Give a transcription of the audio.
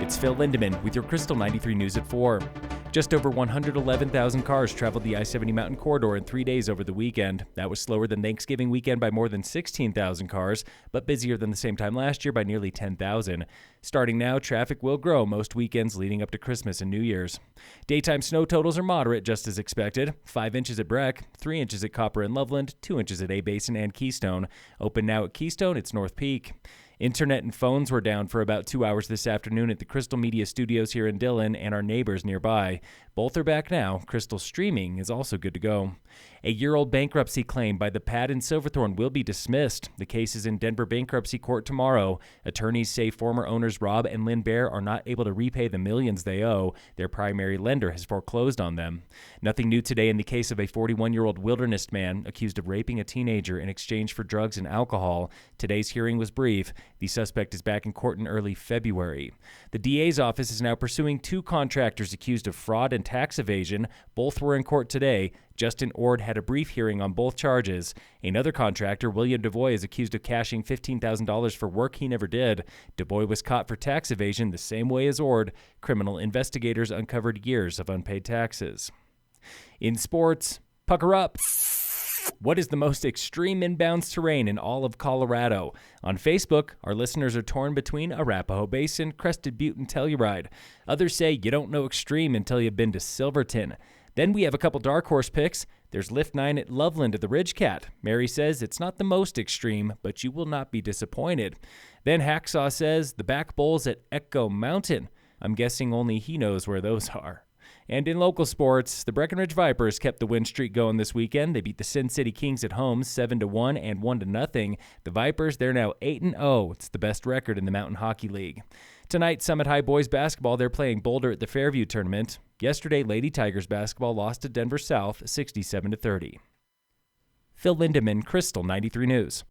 It's Phil Lindeman with your Krystal 93 News at 4. Just over 111,000 cars traveled the I-70 Mountain Corridor in 3 days over the weekend. That was slower than Thanksgiving weekend by more than 16,000 cars, but busier than the same time last year by nearly 10,000. Starting now, traffic will grow most weekends leading up to Christmas and New Year's. Daytime snow totals are moderate, just as expected. 5 inches at Breck, 3 inches at Copper and Loveland, 2 inches at A-Basin and Keystone. Open now at Keystone, it's North Peak. Internet and phones were down for about 2 hours this afternoon at the Krystal Media Studios here in Dillon and our neighbors nearby. Both are back now. Krystal streaming is also good to go. A year-old bankruptcy claim by the Pad in Silverthorne will be dismissed. The case is in Denver bankruptcy court tomorrow. Attorneys say former owners Rob and Lynn Bear are not able to repay the millions they owe. Their primary lender has foreclosed on them. Nothing new today in the case of a 41-year-old Wildernest man accused of raping a teenager in exchange for drugs and alcohol. Today's hearing was brief. The suspect is back in court in early February. The DA's office is now pursuing 2 contractors accused of fraud and tax evasion. Both were in court today. Justin Ord had a brief hearing on both charges. Another contractor, William DeVoy, is accused of cashing $15,000 for work he never did. DeVoy was caught for tax evasion the same way as Ord. Criminal investigators uncovered years of unpaid taxes. In sports, pucker up. What is the most extreme inbounds terrain in all of Colorado? On Facebook, our listeners are torn between Arapahoe Basin, Crested Butte, and Telluride. Others say you don't know extreme until you've been to Silverton. Then we have a couple dark horse picks. There's Lift 9 at Loveland at the Ridge Cat. Mary says it's not the most extreme, but you will not be disappointed. Then Hacksaw says the back bowls at Echo Mountain. I'm guessing only he knows where those are. And in local sports, the Breckenridge Vipers kept the win streak going this weekend. They beat the Sin City Kings at home 7-1 and 1-0. The Vipers, they're now 8-0. It's the best record in the Mountain Hockey League. Tonight, Summit High boys basketball, they're playing Boulder at the Fairview tournament. Yesterday, Lady Tigers basketball lost to Denver South 67-30. Phil Lindeman, Krystal 93 News.